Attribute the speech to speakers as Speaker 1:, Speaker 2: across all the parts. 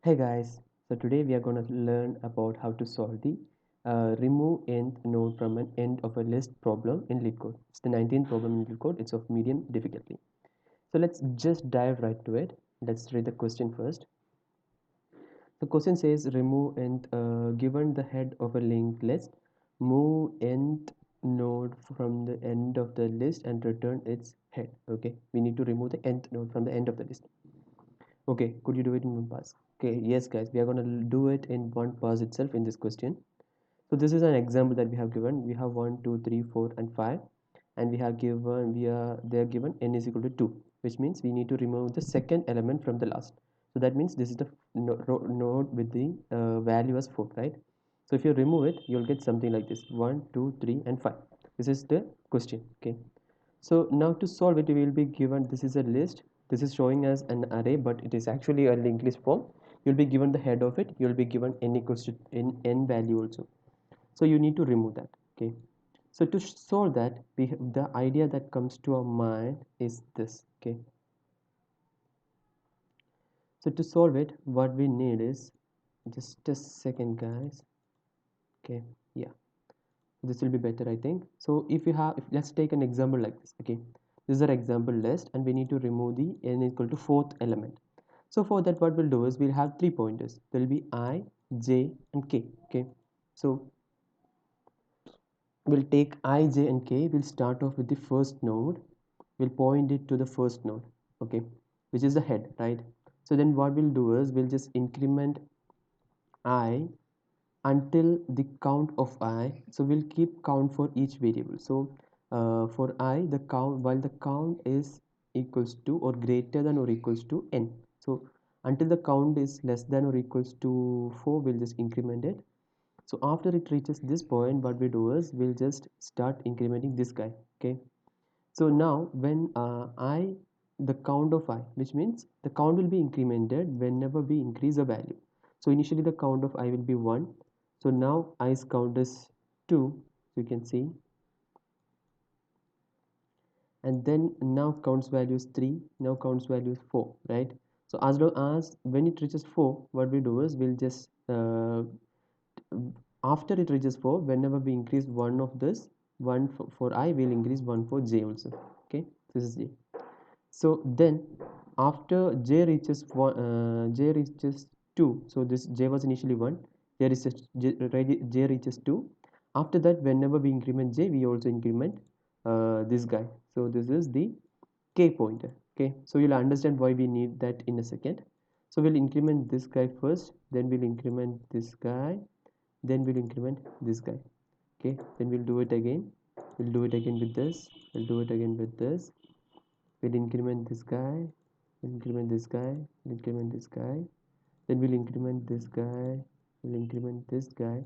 Speaker 1: Hey guys, so today we are going to learn about how to solve the remove nth node from an end of a list problem in LeetCode. It's the 19th problem in LeetCode. It's of medium difficulty. So let's just dive right to it. Let's read the question first. The question says remove nth given the head of a linked list, move nth node from the end of the list and return its head. Okay, we need to remove the nth node from the end of the list. Okay, could you do it in one pass? Okay, yes guys, we are going to do it in one pass itself in this question. So this is an example that we have given. We have 1, 2, 3, 4 and 5 and they are given n is equal to 2, which means we need to remove the second element from the last. So that means this is the node with the value as 4, right? So if you remove it, you'll get something like this: 1, 2, 3 and 5. This is the question. Okay, so now to solve it, we will be given, this is a list, this is showing as an array, but it is actually a linked list form. You'll be given the head of it, you'll be given n equals to n value also. So you need to remove that. Okay, so to solve that, the idea that comes to our mind is this. Okay, so to solve it, what we need is, just a second guys. Okay, yeah, this will be better, I think. So if let's take an example like this. Okay, this is our example list and we need to remove the n equal to fourth element. So for that, what we'll do is we'll have 3 pointers. There will be I, j and k. Okay, so we'll take I, j and k. We'll start off with the first node. We'll point it to the first node. Okay, which is the head, right? So then what we'll do is we'll just increment I until the count of I. So we'll keep count for each variable. So for I, the count, while the count is equals to or greater than or equals to n. So until the count is less than or equals to 4, we'll just increment it. So after it reaches this point, what we do is we'll just start incrementing this guy. Okay, so now when I, the count of I, which means the count will be incremented whenever we increase a value. So initially the count of I will be 1. So now I's count is 2. So you can see. And then now counts value is 3. Now counts value is 4, right? So as long as when it reaches 4, what we do is we'll just after it reaches 4, whenever we increase one of this, one for I, will increase one for j also. Okay, this is j. So then after j reaches 2, so this j was initially 1, j reaches 2. After that, whenever we increment j, we also increment this guy. So this is the k pointer. Okay, so you'll understand why we need that in a second. So we'll increment this guy first, then we'll increment this guy, then we'll increment this guy. Okay, then we'll do it again. We'll do it again with this, we'll do it again with this. We'll increment this guy, we'll increment this guy, we'll increment this guy, then we'll increment this guy, we'll increment this guy,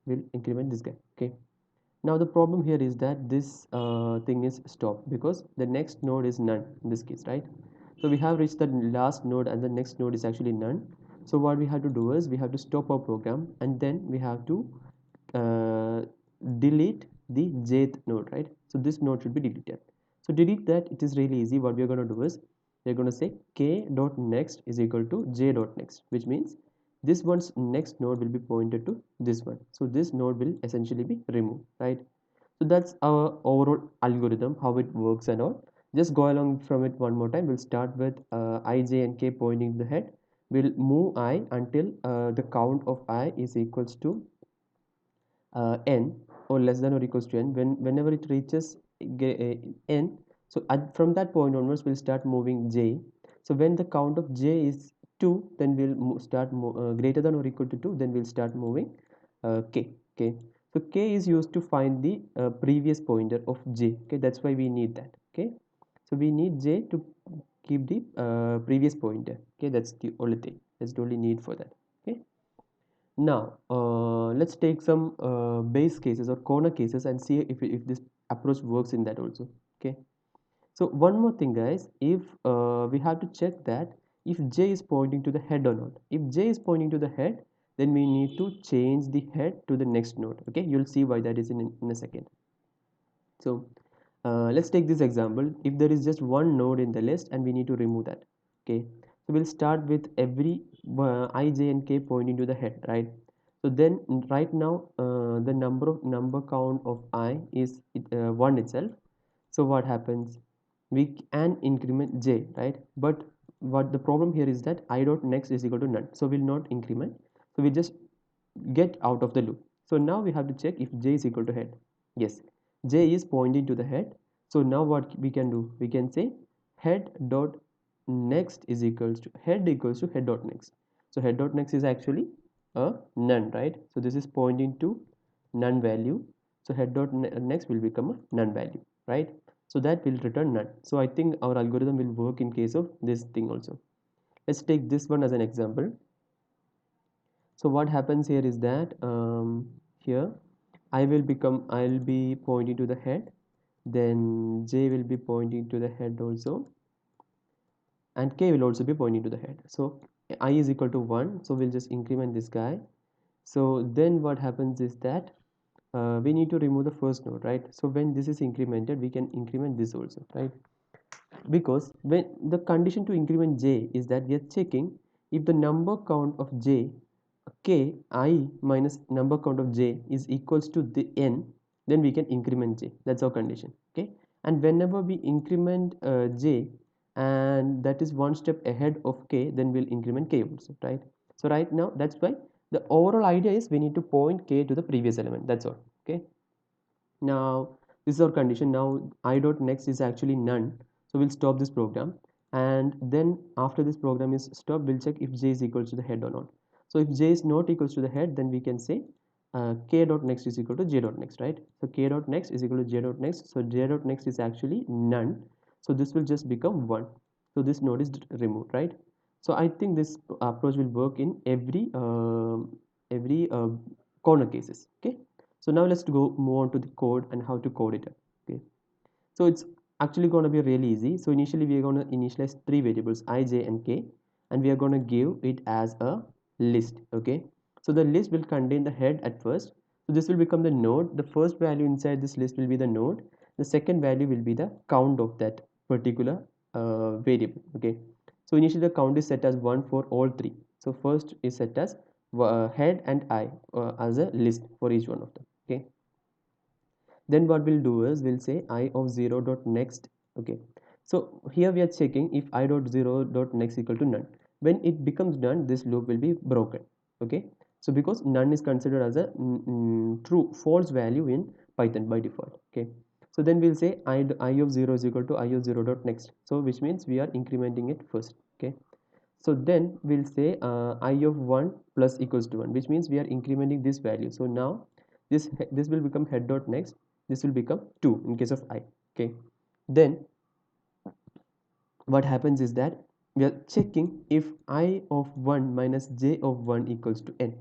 Speaker 1: we'll increment this guy. Okay, now the problem here is that this thing is stopped because the next node is none in this case, right? So we have reached the last node and the next node is actually none. So what we have to do is we have to stop our program and then we have to uh, delete the jth node, right? So this node should be deleted. So delete that, it is really easy. What we are going to do is we're going to say k dot next is equal to j dot next, which means this one's next node will be pointed to this one. So this node will essentially be removed, right? So that's our overall algorithm, how it works and all. Just go along from it one more time. We'll start with I, j and k pointing to the head. We'll move I until the count of I is equals to n or less than or equals to n. Whenever it reaches n, so from that point onwards we'll start moving j. So when the count of j is 2, then we'll greater than or equal to 2, then we'll start moving k. Okay, so k is used to find the previous pointer of j. Okay, that's why we need that. Okay, so we need j to keep the previous pointer. Okay, that's the only thing, that's the only need for that. Okay, now let's take some base cases or corner cases and see if this approach works in that also. Okay, so one more thing guys, if we have to check that if j is pointing to the head or not. If j is pointing to the head, then we need to change the head to the next node. Okay, you'll see why that is in a second. So let's take this example. If there is just one node in the list and we need to remove that. Okay, So we'll start with every I, j, and k pointing to the head, right? So then right now the number count of I is 1 itself. So what happens? We can increment j, right? But what the problem here is that I dot next is equal to none. So we'll not increment. So we just get out of the loop. So now we have to check if j is equal to head. Yes, j is pointing to the head. So now what we can do? We can say head dot next is equals to head dot next. So head dot next is actually a none, right? So this is pointing to none value. So head dot next will become a none value, right? So that will return none. So I think our algorithm will work in case of this thing also. Let's take this one as an example. So what happens here is that here I'll be pointing to the head, then j will be pointing to the head also, and k will also be pointing to the head. So I is equal to 1, so we'll just increment this guy. So then what happens is that we need to remove the first node, right? So when this is incremented, we can increment this also, right? Because when the condition to increment j is that we are checking if the number count of j, k I minus number count of j is equals to the n, then we can increment j. That's our condition. Okay, and whenever we increment j and that is one step ahead of k, then we'll increment k also, right? So right now that's why the overall idea is we need to point k to the previous element. That's all. Okay, now this is our condition. Now I dot next is actually none, so we'll stop this program, and then after this program is stopped, we'll check if j is equal to the head or not. So if j is not equals to the head, then we can say k dot next is equal to j dot next, right? So k dot next is equal to j dot next, so j dot next is actually none, so this will just become 1. So this node is removed, right? So I think this approach will work in every corner cases. Okay, so now let's go move on to the code and how to code it. Okay, so it's actually going to be really easy. So initially we are going to initialize three variables I, j, and k, and we are going to give it as a list. Okay, so the list will contain the head at first. So this will become the node. The first value inside this list will be the node. The second value will be the count of that particular variable. Okay, so initially the count is set as 1 for all three. So first is set as head and I as a list for each one of them. Okay, then what we'll do is we'll say I of 0 dot next. Okay, so here we are checking if I dot 0 dot next equal to none. When it becomes none, this loop will be broken. Okay, so because none is considered as a true false value in Python by default. Okay, so then we'll say I of 0 is equal to I of 0 dot next, so which means we are incrementing it first. Okay, so then we'll say I of 1 plus equals to 1, which means we are incrementing this value. So now this will become head dot next, this will become 2 in case of I. Okay, then what happens is that we are checking if I of 1 minus j of 1 equals to n.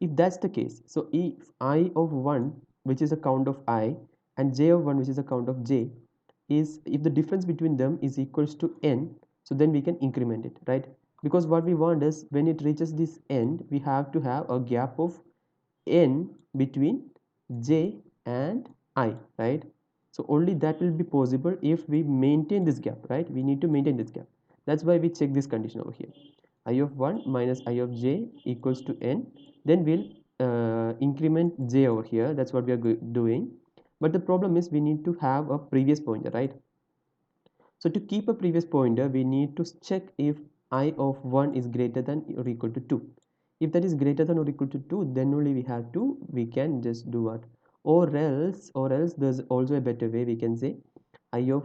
Speaker 1: If that's the case, so if I of 1, which is a count of I, and j of 1, which is a count of j, is if the difference between them is equals to n, so then we can increment it, right? Because what we want is when it reaches this end, we have to have a gap of n between j and I, right? So only that will be possible if we maintain this gap, right? We need to maintain this gap. That's why we check this condition over here. I of 1 minus I of j equals to n. Then we'll increment j over here. That's what we are doing. But the problem is we need to have a previous pointer, right? So to keep a previous pointer, we need to check if I of 1 is greater than or equal to 2. If that is greater than or equal to 2, then only we can just do what? Or else there's also a better way. We can say I of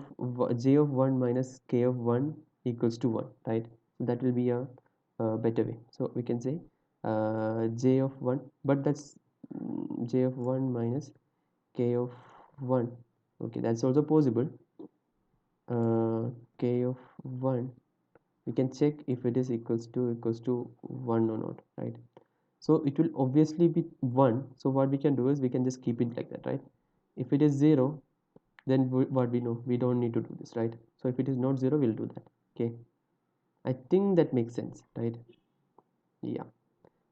Speaker 1: j of 1 minus k of 1 equals to 1, right? So that will be a better way. So we can say j of 1, but that's j of 1 minus k of 1. Okay, that's also possible. K of 1, we can check if it is equals to 1 or not, right? So it will obviously be 1. So what we can do is we can just keep it like that, right? If it is 0, then what we know, we don't need to do this, right? So if it is not 0, we'll do that. Okay, I think that makes sense, right? Yeah,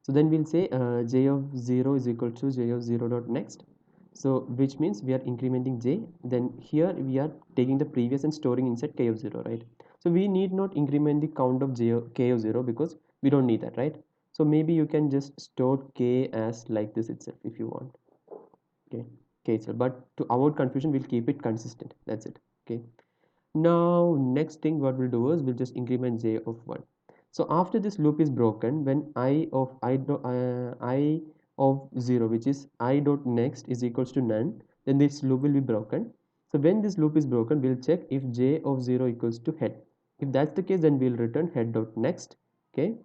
Speaker 1: so then we'll say j of 0 is equal to j of 0 dot next, so which means we are incrementing j, then here we are taking the previous and storing inside k of 0, right? So we need not increment the count of k of 0 because we don't need that, right? So maybe you can just store k as like this itself if you want. Okay, k itself. But to avoid confusion, we'll keep it consistent. That's it. Okay. Now, next thing what we'll do is we'll just increment j of 1. So after this loop is broken, when I of 0, which is I dot next is equals to none, then this loop will be broken. So when this loop is broken, we'll check if j of 0 equals to head. If that's the case, then we'll return head dot next. Okay.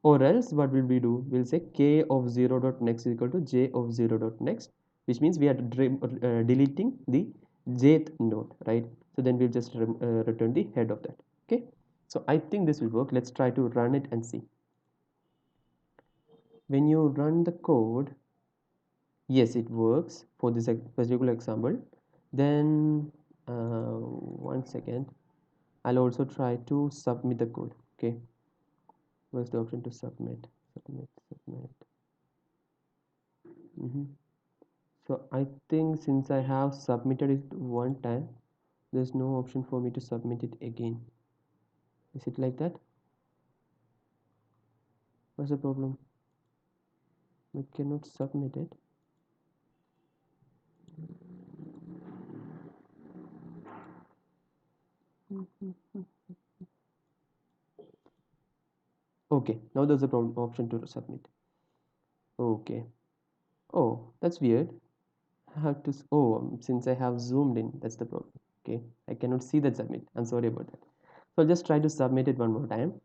Speaker 1: Or else what will we do? We'll say k of 0 dot next is equal to j of 0 dot next, which means we are deleting the jth node, right? So then we'll just return the head of that. Okay. So I think this will work. Let's try to run it and see. When you run the code, yes, it works for this particular example. Then one second, I'll also try to submit the code. Okay. Where's the option to submit? Submit. So I think since I have submitted it one time, there's no option for me to submit it again. Is it like that? What's the problem? We cannot submit it. Okay, now there's a problem option to submit. Okay. Oh, that's weird. I have to. Since I have zoomed in, that's the problem. Okay, I cannot see that submit. I'm sorry about that. So I'll just try to submit it one more time.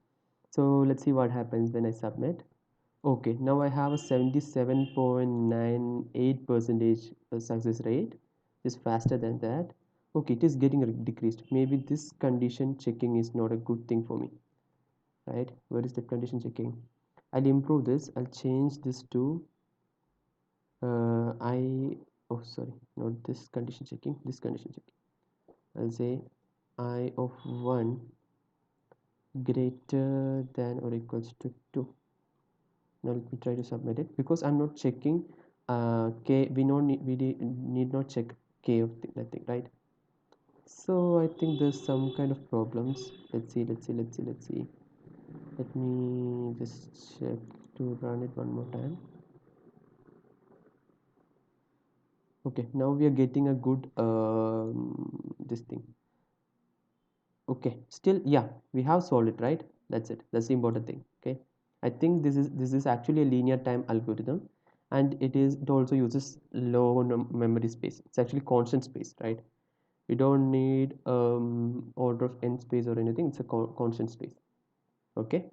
Speaker 1: So let's see what happens when I submit. Okay, now I have a 77.98 percentage success rate. It's faster than that. Okay, it is getting decreased. Maybe this condition checking is not a good thing for me, right? Where is the condition checking? I'll improve this. I'll change this to I. Oh, sorry, not this condition checking. This condition checking. I'll say I of 1 greater than or equals to 2. Now let me try to submit it because I'm not checking k. We need not check k of that thing, right? So I think there's some kind of problems. Let's see. Let me just check to run it one more time. Okay, now we are getting a good this thing. Okay, still, yeah, we have solved it, right? That's it. That's the important thing. Okay, I think this is actually a linear time algorithm, and it also uses low memory space. It's actually constant space, right? We don't need order of n space or anything. It's a constant space. Okay.